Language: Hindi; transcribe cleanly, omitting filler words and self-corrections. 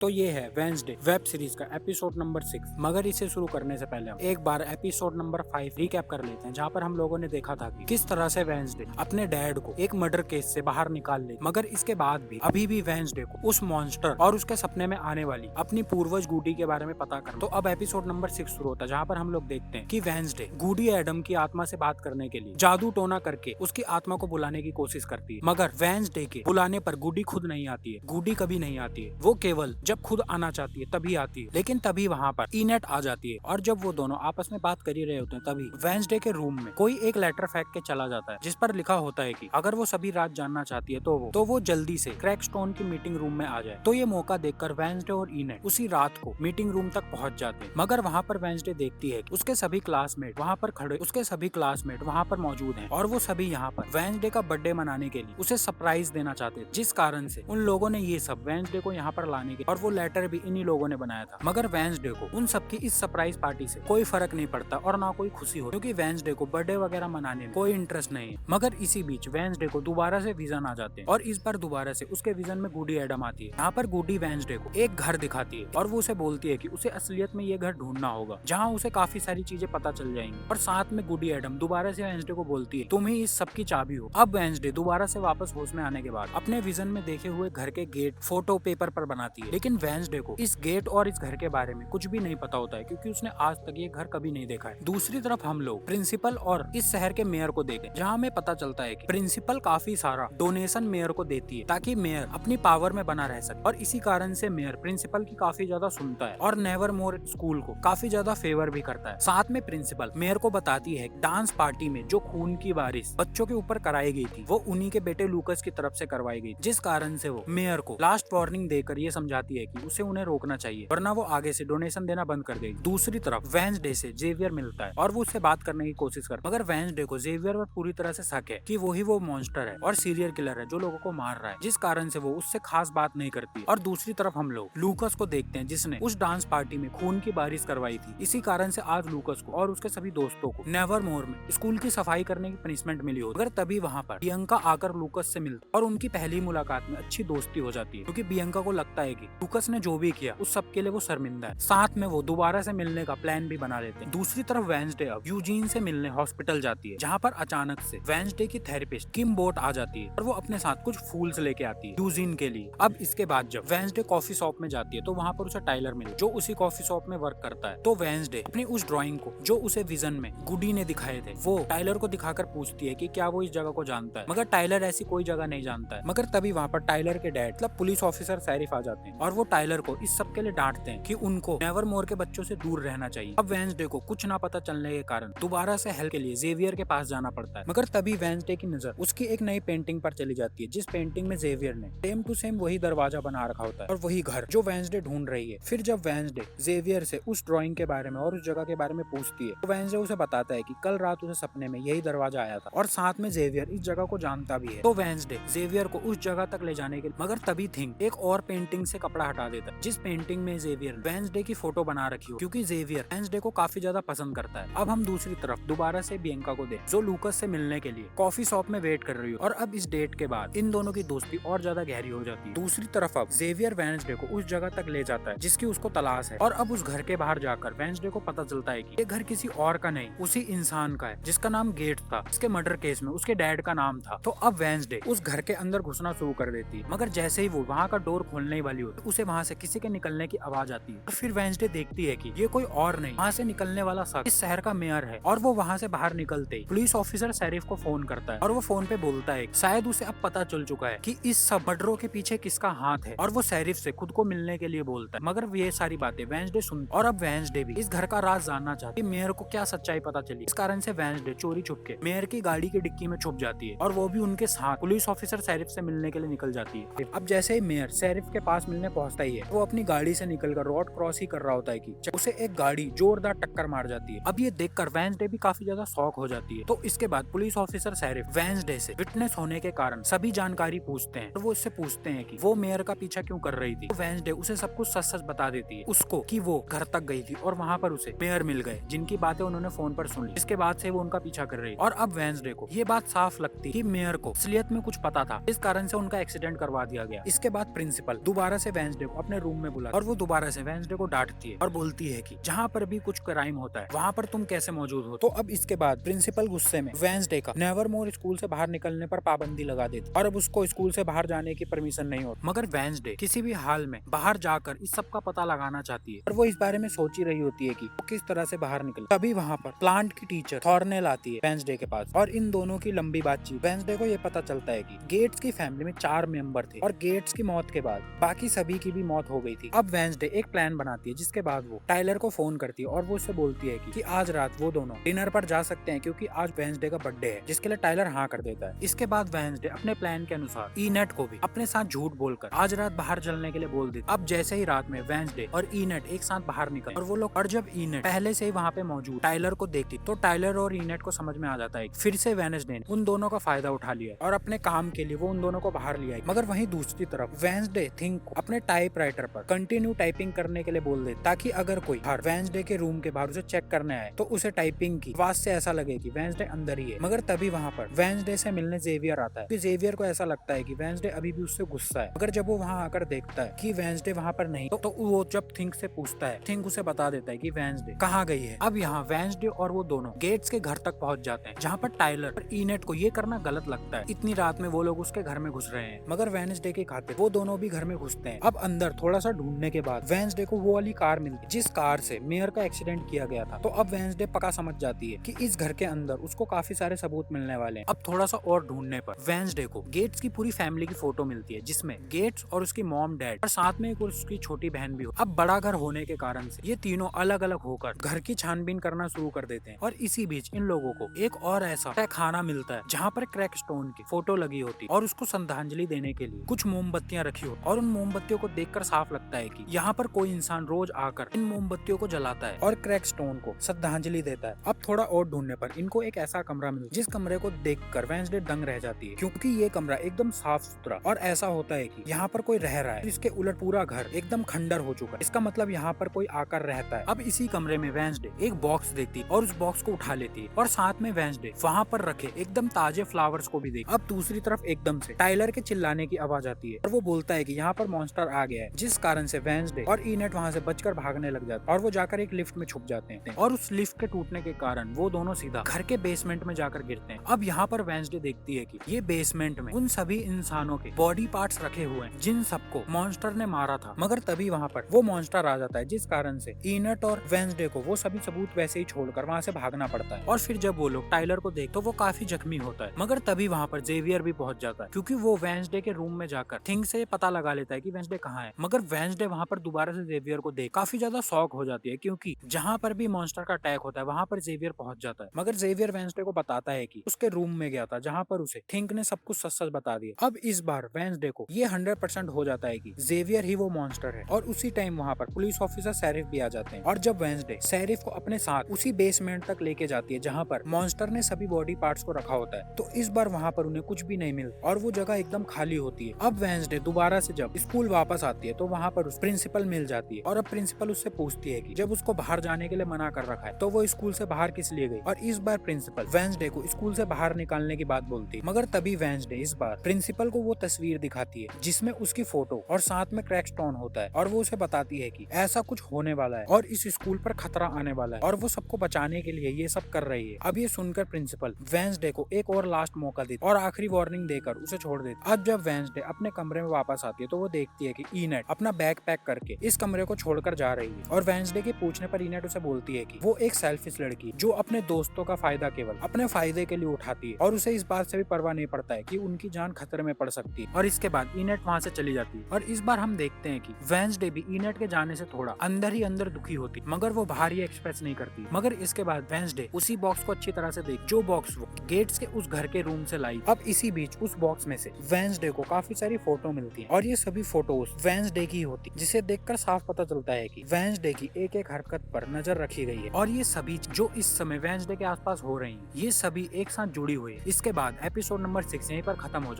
तो ये है वेंसडे वेब सीरीज का एपिसोड नंबर 6। मगर इसे शुरू करने से पहले हम एक बार एपिसोड नंबर 5 रिकैप कर लेते हैं, जहाँ पर हम लोगों ने देखा था कि किस तरह से वेंसडे अपने डैड को एक मर्डर केस से बाहर निकाल ले। मगर इसके बाद भी अभी भी वेंसडे को उस मॉन्स्टर और उसके सपने में आने वाली अपनी पूर्वज गूडी के बारे में पता कर। तो अब एपिसोड नंबर 6 शुरू होता है, जहाँ पर हम लोग देखते हैं कि वेंसडे गूडी एडम की आत्मा से बात करने के लिए जादू टोना करके उसकी आत्मा को बुलाने की कोशिश करती है। मगर वेंसडे के बुलाने पर गूडी खुद नहीं आती है। गूडी कभी नहीं आती है, वो केवल जब खुद आना चाहती है तभी आती है। लेकिन तभी वहाँ पर इनेट आ जाती है और जब वो दोनों आपस में बात कर ही रहे होते हैं तभी वेंसडे के रूम में कोई एक लेटर फेंक के चला जाता है, जिस पर लिखा होता है कि अगर वो सभी राज जानना चाहती है तो वो जल्दी से क्रैकस्टोन की मीटिंग रूम में आ जाए। तो ये मौका देखकर वेंसडे और इनेट उसी रात को मीटिंग रूम तक पहुंच जाते हैं। मगर वहाँ पर वेंसडे देखती है कि उसके सभी क्लासमेट वहाँ पर मौजूद हैं और वो सभी यहाँ पर वेंसडे का बर्थडे मनाने के लिए उसे सरप्राइज देना चाहते हैं, जिस कारण से उन लोगों ने ये सब वेंसडे को यहाँ पर लाने के और वो लेटर भी इन्हीं लोगों ने बनाया था। मगर वेंसडे को उन सबकी इस सरप्राइज पार्टी से कोई फर्क नहीं पड़ता और ना कोई खुशी हो, क्योंकि वेंसडे को बर्थडे वगैरह मनाने में कोई इंटरेस्ट नहीं है। मगर इसी बीच वेंसडे को दोबारा से विजन आ जाते हैं और इस बार दोबारा से उसके विजन में गूडी एडम आती है। यहाँ पर गूडी वेंसडे को एक घर दिखाती है और वो उसे बोलती है कि उसे असलियत में ये घर ढूंढना होगा, जहाँ उसे काफी सारी चीजें पता चल जाएंगी। और साथ में गूडी एडम दोबारा से वेंसडे को बोलती है तुम ही इस सब की चाबी हो। अब वेंसडे दोबारा से वापस होश में आने के बाद अपने विजन में देखे हुए घर के गेट फोटो पेपर पर बनाती है। लेकिन वेंसडे को इस गेट और इस घर के बारे में कुछ भी नहीं पता होता है, क्योंकि उसने आज तक ये घर कभी नहीं देखा है। दूसरी तरफ हम लोग प्रिंसिपल और इस शहर के मेयर को देखें, जहाँ हमें पता चलता है कि प्रिंसिपल काफी सारा डोनेशन मेयर को देती है ताकि मेयर अपनी पावर में बना रह सके। और इसी कारण से मेयर प्रिंसिपल की काफी ज्यादा सुनता है और नेवर मोर स्कूल को काफी ज्यादा फेवर भी करता है। साथ में प्रिंसिपल मेयर को बताती है डांस पार्टी में जो खून की बारिश बच्चों के ऊपर कराई गई थी वो उन्हीं के बेटे लूकस की तरफ से करवाई गई, जिस कारण से वो मेयर को लास्ट वार्निंग देकर ये समझाती है कि उसे उन्हें रोकना चाहिए, वरना वो आगे से डोनेशन देना बंद कर देगी। दूसरी तरफ वेंसडे से जेवियर मिलता है और वो उससे बात करने की कोशिश करता है, मगर वेंसडे को जेवियर पर पूरी तरह से शक है कि वही वो मॉन्स्टर है और सीरियल किलर है जो लोगों को मार रहा है, जिस कारण से वो उससे खास बात नहीं करती। और दूसरी तरफ हम लोग लूकस को देखते हैं, जिसने उस डांस पार्टी में खून की बारिश करवाई थी। इसी कारण से आज लूकस को और उसके सभी दोस्तों को नेवर मोर में स्कूल की सफाई करने की पनिशमेंट मिली होती। मगर तभी वहाँ पर बियंका आकर लूकस से मिलती और उनकी पहली मुलाकात में अच्छी दोस्ती हो जाती है, क्योंकि बियंका को लगता है कि लूकस ने जो भी किया उस सब के लिए वो शर्मिंदा है। साथ में वो दोबारा से मिलने का प्लान भी बना लेते हैं। दूसरी तरफ वेंसडे अब यूजीन से मिलने हॉस्पिटल जाती है, जहाँ पर अचानक से वेंसडे की थेरेपिस्ट किम बोट आ जाती है और वो अपने साथ कुछ फूल्स लेके आती है यूजीन के लिए। अब इसके बाद जब वेंसडे कॉफी शॉप में जाती है तो वहाँ पर उसे टाइलर मिले, जो उसी कॉफी शॉप में वर्क करता है। तो वेंसडे अपनी उस ड्राइंग को जो उसे विजन में गूडी ने दिखाए थे वो टाइलर को दिखाकर पूछती है कि क्या वो इस जगह को जानता है, मगर टाइलर ऐसी कोई जगह नहीं जानता है। मगर तभी वहाँ पर टाइलर के डैड मतलब पुलिस ऑफिसर शेरिफ आ जाते हैं और वो टाइलर को इस सब के लिए डांटते हैं कि उनको नेवर मोर के बच्चों से दूर रहना चाहिए। अब वेंसडे को कुछ ना पता चलने के कारण दोबारा से हेल्प के लिए जेवियर के पास जाना पड़ता है। मगर तभी वेंसडे की नजर उसकी एक नई पेंटिंग पर चली जाती है, जिस पेंटिंग में जेवियर ने सेम टू सेम वही दरवाजा बना रखा होता है और वही घर जो वेंसडे ढूंढ रही है। फिर जब वेंसडे जेवियर से उस ड्राइंग के बारे में और उस जगह के बारे में पूछती है तो वेंसडे उसे बताता है कि कल रात उसे सपने में यही दरवाजा आया था और साथ में जेवियर इस जगह को जानता भी है। तो वेंसडे जेवियर को उस जगह तक ले जाने के लिए मगर तभी थिंग एक और पेंटिंग से कपड़ा हटा देता है, जिस पेंटिंग में जेवियर वेंसडे की फोटो बना रखी हो, क्योंकि जेवियर वेंसडे को काफी ज्यादा पसंद करता है। अब हम दूसरी तरफ दोबारा से बियंका को देख, जो लूकस से मिलने के लिए कॉफी शॉप में वेट कर रही हो और अब इस डेट के बाद इन दोनों की दोस्ती और ज्यादा गहरी हो जाती है। दूसरी तरफ अब जेवियर वेंसडे को उस जगह तक ले जाता है जिसकी उसको तलाश है और अब उस घर के बाहर जाकर वेंसडे को पता चलता है कि ये घर किसी और का नहीं उसी इंसान का है जिसका नाम गेट था। इसके मर्डर केस में उसके डैड का नाम था। तो अब वेंसडे उस घर के अंदर घुसना शुरू कर देती है, मगर जैसे ही वो वहाँ का डोर खोलने ही वाली होती है उसे वहाँ से किसी के निकलने की आवाज आती है। और फिर वेंसडे देखती है कि ये कोई और नहीं, वहाँ से निकलने वाला शख्स इस शहर का मेयर है। और वो वहाँ से बाहर निकलते ही पुलिस ऑफिसर शेरिफ को फोन करता है और वो फोन पे बोलता है शायद उसे अब पता चल चुका है कि इस सब मर्डरों के पीछे किसका हाथ है, और वो शेरिफ से खुद को मिलने के लिए बोलता है। मगर ये सारी बातें वेंसडे सुन और अब वेंसडे भी इस घर का राज जानना चाहती है, मेयर को क्या सच्चाई पता चली। इस कारण से वेंसडे चोरी छुपके मेयर की गाड़ी की डिक्की में छुप जाती है और वो भी उनके साथ पुलिस ऑफिसर शेरिफ से मिलने के लिए निकल जाती है। अब जैसे ही मेयर शेरिफ के पास मिलने पहुंचता ही है वो अपनी गाड़ी से निकलकर रोड क्रॉस ही कर रहा होता है कि उसे एक गाड़ी जोरदार टक्कर मार जाती है। अब ये देखकर वेंसडे भी काफी ज्यादा शॉक हो जाती है। तो इसके बाद पुलिस ऑफिसर शेरिफ वेंसडे से विटनेस होने के कारण सभी जानकारी पूछते हैं और वो इससे पूछते हैं कि वो मेयर का पीछा क्यों कर रही थी। तो वेंसडे उसे सब कुछ सच सच बता देती है उसको कि वो घर तक गई थी और वहाँ पर उसे मेयर मिल गए, जिनकी बातें उन्होंने फोन पर सुन ली। इसके बाद से वो उनका पीछा कर रही और अब वेंसडे को ये बात साफ लगती कि मेयर को असलियत में कुछ पता था, इस कारण से उनका एक्सीडेंट करवा दिया गया। इसके बाद प्रिंसिपल दोबारा से वेंसडे को अपने रूम में बुला और वो दोबारा से वेंसडे को डांटती है और बोलती है कि जहाँ पर भी कुछ क्राइम होता है वहाँ पर तुम कैसे मौजूद हो। तो अब इसके बाद प्रिंसिपल गुस्से में वेंसडे का नेवरमोर स्कूल से बाहर निकलने पर पाबंदी लगा देती और अब उसको स्कूल से बाहर जाने की परमिशन नहीं होती। मगर वेंसडे किसी भी हाल में बाहर जाकर इस सब का पता लगाना चाहती है और वो इस बारे में सोच ही रही होती है कि वो किस तरह से बाहर निकले। तभी वहाँ पर प्लांट की टीचर थॉर्नेल आती है वेंसडे के पास और इन दोनों की लंबी बातचीत। वेंसडे को ये पता चलता है कि गेट्स की फैमिली में 4 मेंबर थे और गेट्स की मौत के बाद बाकी सभी की भी मौत हो गई थी। अब वेंसडे एक प्लान बनाती है जिसके बाद वो टाइलर को फोन करती है और वो उससे बोलती है कि आज रात वो दोनों डिनर पर जा सकते हैं क्योंकि आज वेंसडे का बर्थडे है, जिसके लिए टाइलर हाँ कर देता है। इसके बाद वेंसडे अपने प्लान के अनुसार ईनेट को भी अपने साथ झूठ बोलकर आज रात बाहर चलने के लिए बोल देती। अब जैसे ही रात में वेंसडे और ईनेट एक साथ बाहर निकले और वो लोग और जब ईनेट पहले से ही वहाँ पे मौजूद टाइलर को देखती तो टाइलर और ईनेट को समझ में आ जाता है फिर से वेंसडे ने उन दोनों का फायदा उठा लिया और अपने काम के लिए वो उन दोनों को बाहर लिया। मगर वहीं दूसरी तरफ वेंसडे थिंक को अपने टाइपराइटर पर कंटिन्यू टाइपिंग करने के लिए बोल दे ताकि अगर कोई वेंसडे के रूम के बाहर उसे चेक करने आए तो उसे टाइपिंग की आवाज से ऐसा लगे कि वेंसडे अंदर ही है। मगर तभी वहाँ पर वेंसडे से मिलने जेवियर आता है। जेवियर को ऐसा लगता है कि वेंसडे अभी भी उससे गुस्सा है। मगर जब वो वहाँ आकर देखता है कि वेंसडे वहाँ पर नहीं तो वो जब थिंक से पूछता है थिंक उसे बता देता है कि वेंसडे कहाँ गई है। अब यहाँ वेंसडे और वो दोनों गेट्स के घर तक पहुँच जाते हैं जहाँ पर टाइलर और ईनेट को ये करना गलत लगता है। इतनी रात में वो लोग उसके घर में घुस रहे हैं मगर वेंसडे के खातिर वो दोनों भी घर में घुसते हैं। अब अंदर थोड़ा सा ढूंढने के बाद वेंसडे को वो वाली कार मिलती है जिस कार से मेयर का एक्सीडेंट किया गया था। तो अब वेंसडे पक्का समझ जाती है कि इस घर के अंदर उसको काफी सारे सबूत मिलने वाले हैं। अब थोड़ा सा और ढूंढने पर वेंसडे को गेट्स की पूरी फैमिली की फोटो मिलती है जिसमें गेट्स और उसकी मॉम डैड और साथ में एक उसकी छोटी बहन भी हो। अब बड़ा घर होने के कारण से ये तीनों अलग अलग होकर घर की छानबीन करना शुरू कर देते हैं और इसी बीच इन लोगों को एक और ऐसा खाना मिलता है जहाँ पर क्रैक स्टोन की फोटो लगी होती और उसको श्रद्धांजलि देने के लिए कुछ मोमबत्तियां रखी हो और उन मोमबत्तियों को देखकर साफ लगता है कि यहाँ पर कोई इंसान रोज आकर इन मोमबत्तियों को जलाता है और क्रैक स्टोन को श्रद्धांजलि देता है। अब थोड़ा और ढूंढने पर इनको एक ऐसा कमरा मिलता है जिस कमरे को देखकर वेंसडे दंग रह जाती है क्योंकि ये कमरा एकदम साफ सुथरा और ऐसा होता है कि यहाँ पर कोई रह रहा है। इसके उलट पूरा घर एकदम खंडर हो चुका है। इसका मतलब यहाँ पर कोई आकर रहता है। अब इसी कमरे में वेंसडे एक बॉक्स देखती और उस बॉक्स को उठा लेती है और साथ में वेंसडे वहाँ पर रखे एकदम ताजे फ्लावर्स को भी देखती। अब दूसरी तरफ एकदम से टाइलर के चिल्लाने की आवाज आती है और वो बोलता है कि यहाँ पर मॉन्स्टर आ गया है जिस कारण से वेंसडे और ईनेट वहाँ से बचकर भागने लग जाते हैं और वो जाकर एक लिफ्ट में छुप जाते हैं और उस लिफ्ट के टूटने के कारण वो दोनों सीधा घर के बेसमेंट में जाकर गिरते हैं। अब यहाँ पर वेंसडे देखती है कि ये बेसमेंट में उन सभी इंसानों के बॉडी पार्ट्स रखे हुए हैं जिन सबको मॉन्स्टर ने मारा था। मगर तभी वहाँ पर वो मॉन्स्टर आ जाता है जिस कारण से ईनेट और वेंसडे को वो सभी सबूत वैसे ही छोड़कर वहाँ से भागना पड़ता है। और फिर जब वो लोग टाइलर को देख तो वो काफी जख्मी होता है। मगर तभी वहाँ पर जेवियर भी पहुंच जाता है क्योंकि वो वेंसडे के रूम में जाकर थिंग से पता लगा लेता है कि वेंसडे कहाँ है। मगर वेंसडे वहाँ पर दोबारा से जेवियर को देख काफी ज्यादा शॉक हो जाती है क्योंकि जहाँ पर भी मॉन्स्टर का अटैक होता है वहाँ पर जेवियर पहुंच जाता है। मगर जेवियर वेंसडे को बताता है कि उसके रूम में गया था जहाँ पर उसे थिंक ने सब कुछ सच सच बता दिया। अब इस बार वेंसडे को ये 100% हो जाता है कि जेवियर ही वो मॉन्स्टर है और उसी टाइम वहाँ पर पुलिस ऑफिसर शेरिफ भी आ जाते हैं। और जब वेंसडे शेरिफ को अपने साथ उसी बेसमेंट तक लेके जाती है जहाँ पर मॉन्स्टर ने सभी बॉडी पार्ट्स को रखा होता है तो इस बार वहाँ पर उन्हें कुछ भी नहीं मिलता और वो जगह एकदम खाली होती है। अब वेंसडे दोबारा से जब स्कूल वापस आती है तो वहाँ पर उस प्रिंसिपल मिल जाती है और अब प्रिंसिपल उससे पूछती है कि जब उसको बाहर जाने के लिए मना कर रखा है तो वो स्कूल से बाहर किस लिए गई। और इस बार प्रिंसिपल वेंसडे को स्कूल से बाहर निकालने की बात बोलती है। मगर तभी वेंसडे इस बार प्रिंसिपल को वो तस्वीर दिखाती है जिसमें उसकी फोटो और साथ में क्रैक स्टोन होता है और वो उसे बताती है कि ऐसा कुछ होने वाला है और इस स्कूल पर खतरा आने वाला है और वो सबको बचाने के लिए ये सब कर रही है। अब ये सुनकर प्रिंसिपल वेंसडे को एक और लास्ट मौका देती और आखिरी वार्निंग देकर उसे छोड़ देती। अब जब वेंसडे अपने कमरे में वापस आती है तो वो देखती है कि ईनेट अपना बैग पैक करके इस कमरे को छोड़कर जा रही है और वेंसडे के पूछने पर ईनेट उसे बोलती है कि वो एक सेल्फिश लड़की जो अपने दोस्तों का फायदा केवल अपने फायदे के लिए उठाती है और उसे इस बात से भी परवाह नहीं पड़ता है कि उनकी जान खतरे में पड़ सकती है। और इसके बाद ईनेट वहाँ से चली जाती है और इस बार हम देखते हैं कि वेंसडे भी ईनेट के जाने से थोड़ा अंदर ही अंदर दुखी होती मगर वो बाहर ही एक्सप्रेस नहीं करती। मगर इसके बाद वेंसडे उसी बॉक्स को अच्छी तरह से देख जो बॉक्स वो गेट्स के उस घर के रूम से लाई। अब इसी बीच उस बॉक्स में से वेंसडे को काफी सारी फोटो मिलती है और ये सभी फोटोज वेंसडे की होती जिसे देखकर साफ पता चलता है कि वेंसडे की एक एक हरकत पर नजर रखी गई है और ये सभी जो इस समय वेंसडे के आसपास हो रही है ये सभी एक साथ जुड़ी हुई है। इसके बाद एपिसोड नंबर 6 यहीं पर खत्म हो जाता है।